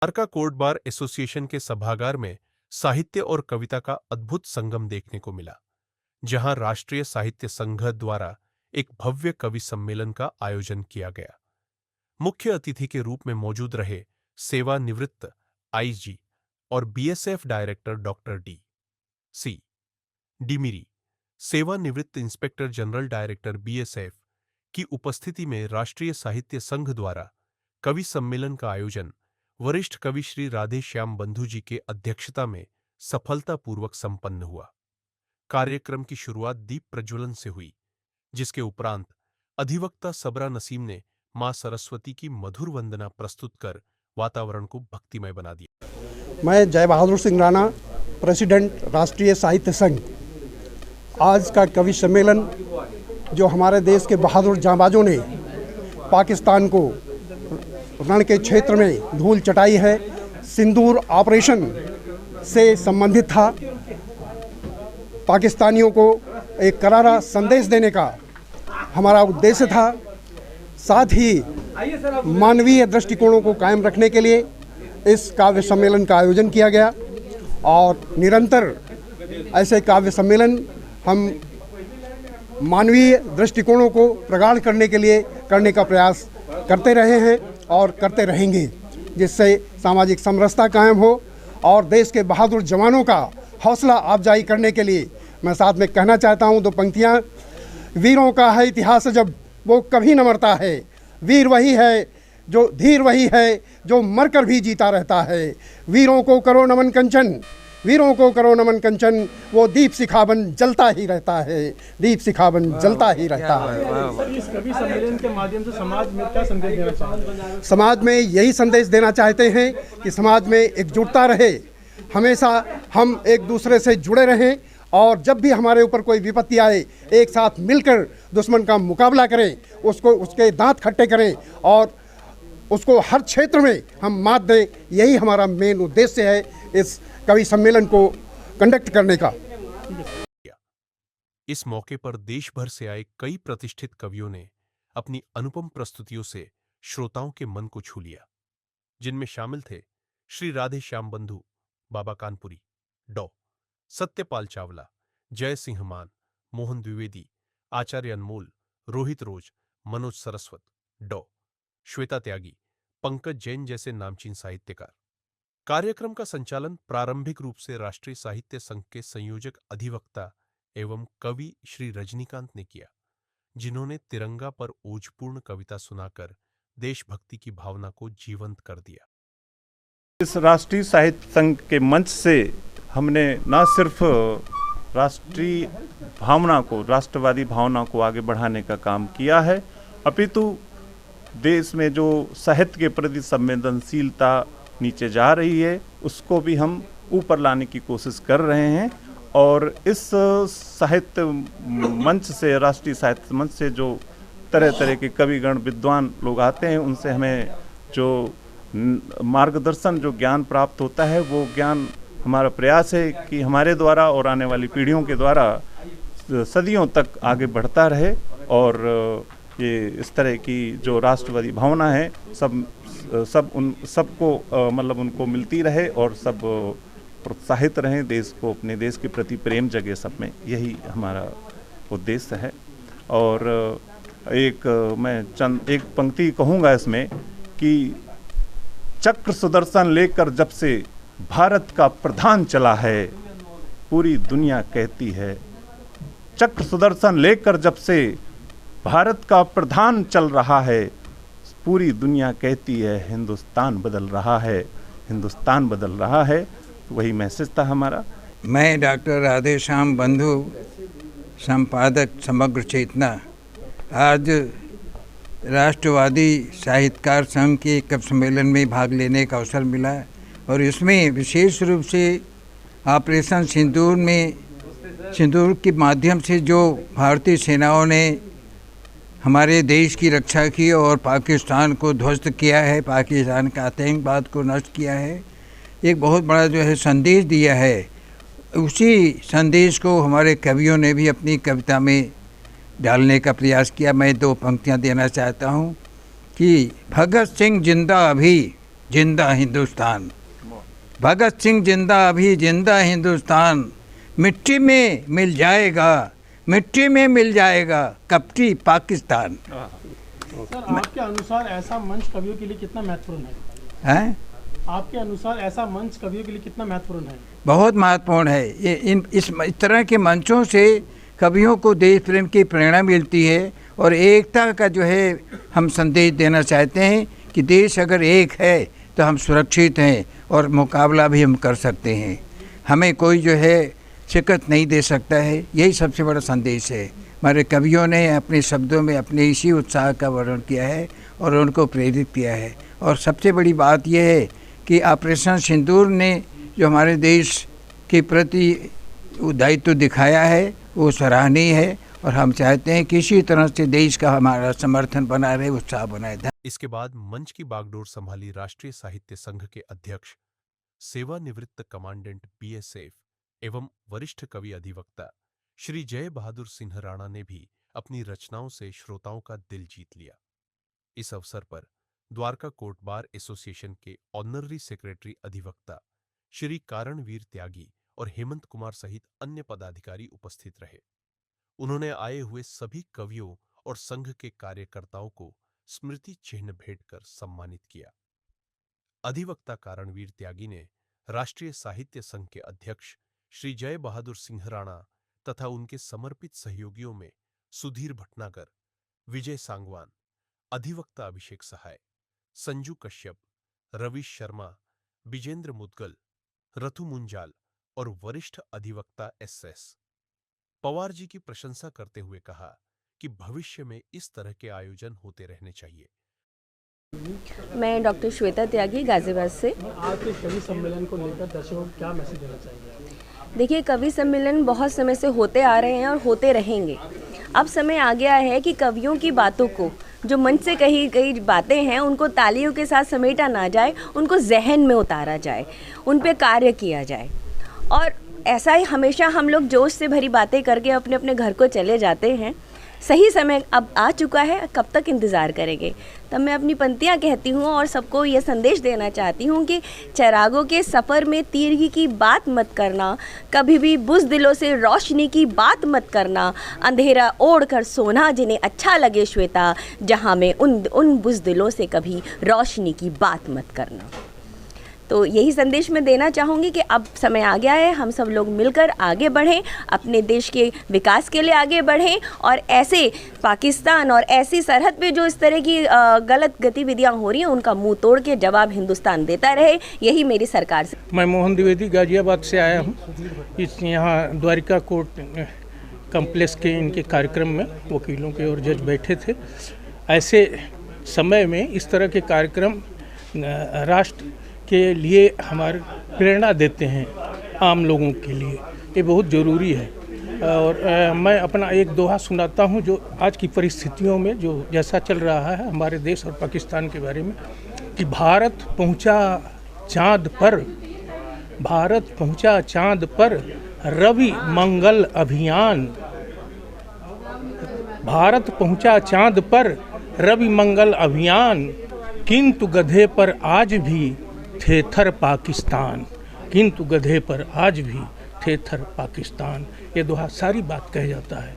Dwarka court bar association के सभागार में साहित्य और कविता का अद्भुत संगम देखने को मिला, जहां राष्ट्रीय साहित्य संघ द्वारा एक भव्य कवि सम्मेलन का आयोजन किया गया। मुख्य अतिथि के रूप में मौजूद रहे सेवानिवृत्त आईजी और बीएसएफ डायरेक्टर डॉक्टर डी डिमिरी, सेवानिवृत्त इंस्पेक्टर जनरल डायरेक्टर बीएसएफ की उपस्थिति में राष्ट्रीय साहित्य संघ द्वारा कवि सम्मेलन का आयोजन वरिष्ठ कवि श्री राधे श्याम बंधु जी के अध्यक्षता में सफलतापूर्वक संपन्न हुआ। कार्यक्रम की शुरुआत दीप प्रज्वलन से हुई, जिसके उपरांत अधिवक्ता सबरा नसीम ने मां सरस्वती की मधुर वंदना प्रस्तुत कर वातावरण को भक्तिमय बना दिया। मैं जय बहादुर सिंह राणा, प्रेसिडेंट राष्ट्रीय साहित्य संघ। आज का कवि सम्मेलन जो हमारे देश के बहादुर जांबाजों ने पाकिस्तान को रण के क्षेत्र में धूल चटाई है, सिंदूर ऑपरेशन से संबंधित था। पाकिस्तानियों को एक करारा संदेश देने का हमारा उद्देश्य था। साथ ही मानवीय दृष्टिकोणों को कायम रखने के लिए इस काव्य सम्मेलन का आयोजन किया गया और निरंतर ऐसे काव्य सम्मेलन हम मानवीय दृष्टिकोणों को प्रगाढ़ करने के लिए करने का प्रयास करते रहे हैं और करते रहेंगे, जिससे सामाजिक समरसता कायम हो और देश के बहादुर जवानों का हौसला अफजाई करने के लिए मैं साथ में कहना चाहता हूं दो पंक्तियां। वीरों का है इतिहास जब वो कभी न मरता है, वीर वही है जो धीर वही है जो मरकर भी जीता रहता है। वीरों को करो नमन कंचन, वीरों को करो नमन कंचन, वो दीप शिखावन जलता ही रहता है, दीप शिखावन जलता ही रहता है। इस कवि सम्मेलन के माध्यम से समाज में क्या संदेश देना चाहते हैं? समाज में यही संदेश देना चाहते हैं कि समाज में एकजुटता रहे, हमेशा हम एक दूसरे से जुड़े रहें और जब भी हमारे ऊपर कोई विपत्ति आए एक साथ मिलकर दुश्मन का मुकाबला करें, उसको उसके दांत खट्टे करें और उसको हर क्षेत्र में हम मात दें। यही हमारा मेन उद्देश्य है इस कवि सम्मेलन को कंडक्ट करने का। इस मौके पर देश भर से आए कई प्रतिष्ठित कवियों ने अपनी अनुपम प्रस्तुतियों से श्रोताओं के मन को छू लिया, जिनमें शामिल थे श्री राधे श्याम बंधु, बाबा कानपुरी, डॉ सत्यपाल चावला, जय सिंह मान, मोहन द्विवेदी, आचार्य अनमोल, रोहित रोज, मनोज सरस्वत, डॉ श्वेता त्यागी, पंकज जैन जैसे नामचीन साहित्यकार। कार्यक्रम का संचालन प्रारंभिक रूप से राष्ट्रीय साहित्य संघ के संयोजक अधिवक्ता एवं कवि श्री रजनीकांत ने किया, जिन्होंने तिरंगा पर ओजपूर्ण कविता सुनाकर देशभक्ति की भावना को जीवंत कर दिया। इस राष्ट्रीय साहित्य संघ के मंच से हमने न सिर्फ राष्ट्रीय भावना को, राष्ट्रवादी भावना को आगे बढ़ाने का काम किया है, अपितु देश में जो साहित्य के प्रति संवेदनशीलता नीचे जा रही है उसको भी हम ऊपर लाने की कोशिश कर रहे हैं। और इस साहित्य मंच से, राष्ट्रीय साहित्य मंच से जो तरह तरह के कविगण विद्वान लोग आते हैं, उनसे हमें जो मार्गदर्शन, जो ज्ञान प्राप्त होता है, वो ज्ञान हमारा प्रयास है कि हमारे द्वारा और आने वाली पीढ़ियों के द्वारा सदियों तक आगे बढ़ता रहे और ये इस तरह की जो राष्ट्रवादी भावना है सबको मतलब उनको मिलती रहे और सब प्रोत्साहित रहें, देश को, अपने देश के प्रति प्रेम जगे सब में। यही हमारा उद्देश्य है। और मैं एक पंक्ति कहूँगा इसमें कि चक्र सुदर्शन लेकर जब से भारत का प्रधान चला है, पूरी दुनिया कहती है। चक्र सुदर्शन लेकर जब से भारत का प्रधान चल रहा है, पूरी दुनिया कहती है हिंदुस्तान बदल रहा है, हिंदुस्तान बदल रहा है। वही मैसेज था हमारा। मैं डॉक्टर राधे श्याम बंधु, संपादक समग्र चेतना, आज राष्ट्रवादी साहित्यकार संघ के कवि सम्मेलन में भाग लेने का अवसर मिला और इसमें विशेष रूप से ऑपरेशन सिंदूर के माध्यम से जो भारतीय सेनाओं ने हमारे देश की रक्षा की और पाकिस्तान को ध्वस्त किया है, पाकिस्तान का आतंकवाद को नष्ट किया है, एक बहुत बड़ा जो है संदेश दिया है। उसी संदेश को हमारे कवियों ने भी अपनी कविता में डालने का प्रयास किया। मैं दो पंक्तियां देना चाहता हूं कि भगत सिंह जिंदा अभी, जिंदा हिंदुस्तान। भगत सिंह जिंदा, अभी जिंदा हिंदुस्तान। मिट्टी में मिल जाएगा, मिट्टी में मिल जाएगा कपटी पाकिस्तान। सर, आपके अनुसार ऐसा मंच कवियों के लिए कितना महत्वपूर्ण है? आपके अनुसार ऐसा मंच कवियों के लिए कितना महत्वपूर्ण है? बहुत महत्वपूर्ण है। ये इस तरह के मंचों से कवियों को देश प्रेम की प्रेरणा मिलती है और एकता का जो है हम संदेश देना चाहते हैं कि देश अगर एक है तो हम सुरक्षित हैं और मुकाबला भी हम कर सकते हैं। हमें कोई जो है शिकस्त नहीं दे सकता है। यही सबसे बड़ा संदेश है। हमारे कवियों ने अपने शब्दों में अपने इसी उत्साह का वर्णन किया है और उनको प्रेरित किया है। और सबसे बड़ी बात यह है कि ऑपरेशन सिंदूर ने जो हमारे देश के प्रति दायित्व दिखाया है वो सराहनीय है और हम चाहते हैं कि इसी तरह से देश का हमारा समर्थन बना रहे, उत्साह बनाए। इसके बाद मंच की बागडोर संभाली राष्ट्रीय साहित्य संघ के अध्यक्ष, सेवानिवृत्त कमांडेंट बीएसएफ एवं वरिष्ठ कवि अधिवक्ता श्री जय बहादुर सिंह राणा ने भी अपनी रचनाओं से श्रोताओं का दिल जीत लिया। इस अवसर पर द्वारका कोर्ट बार एसोसिएशन के ऑनररी सेक्रेटरी अधिवक्ता श्री कारणवीर त्यागी और हेमंत कुमार सहित अन्य पदाधिकारी उपस्थित रहे। उन्होंने आए हुए सभी कवियों और संघ के कार्यकर्ताओं को स्मृति चिन्ह भेंट कर सम्मानित किया। अधिवक्ता कारणवीर त्यागी ने राष्ट्रीय साहित्य संघ के अध्यक्ष श्री जय बहादुर सिंह राणा तथा उनके समर्पित सहयोगियों में सुधीर भटनागर, विजय सांगवान, अधिवक्ता अभिषेक सहाय, संजू कश्यप, रवि शर्मा, विजेंद्र मुदगल, रथु मुंजाल और वरिष्ठ अधिवक्ता एसएस पवार जी की प्रशंसा करते हुए कहा कि भविष्य में इस तरह के आयोजन होते रहने चाहिए। मैं डॉक्टर श्वेता त्यागी गाजियाबाद से। आज के कवि सम्मेलन को लेकर दर्शकों को क्या मैसेज देना चाहिए? देखिए, कवि सम्मेलन बहुत समय से होते आ रहे हैं और होते रहेंगे। अब समय आ गया है कि कवियों की बातों को, जो मंच से कही गई बातें हैं, उनको तालियों के साथ समेटा ना जाए, उनको जहन में उतारा जाए, उन पे कार्य किया जाए। और ऐसा ही हमेशा हम लोग जोश से भरी बातें करके अपने अपने घर को चले जाते हैं। सही समय अब आ चुका है, कब तक इंतज़ार करेंगे? तब मैं अपनी पंक्तियाँ कहती हूँ और सबको ये संदेश देना चाहती हूँ कि चरागों के सफ़र में तीरगी की बात मत करना, कभी भी बुज़दिलों से रोशनी की बात मत करना, अंधेरा ओढ़ कर सोना जिन्हें अच्छा लगे श्वेता, जहाँ में उन बुज़दिलों से कभी रोशनी की बात मत करना। तो यही संदेश मैं देना चाहूँगी कि अब समय आ गया है, हम सब लोग मिलकर आगे बढ़ें, अपने देश के विकास के लिए आगे बढ़ें और ऐसे पाकिस्तान और ऐसी सरहद पे जो इस तरह की गलत गतिविधियां हो रही हैं उनका मुंह तोड़ के जवाब हिंदुस्तान देता रहे। यही मेरी सरकार से। मैं मोहन द्विवेदी गाजियाबाद से आया हूँ। इस यहाँ द्वारिका कोर्ट कम्प्लेक्स के इनके कार्यक्रम में वकीलों के और जज बैठे थे। ऐसे समय में इस तरह के कार्यक्रम राष्ट्र के लिए हमारे प्रेरणा देते हैं, आम लोगों के लिए ये बहुत ज़रूरी है। और मैं अपना एक दोहा सुनाता हूँ जो आज की परिस्थितियों में जो जैसा चल रहा है हमारे देश और पाकिस्तान के बारे में, कि भारत पहुँचा चाँद पर, भारत पहुँचा चाँद पर रवि मंगल अभियान, भारत पहुँचा चाँद पर रवि मंगल अभियान, किंतु गधे पर आज भी थे थर पाकिस्तान, किंतु गधे पर आज भी थे थर पाकिस्तान। ये दोहा सारी बात कह जाता है।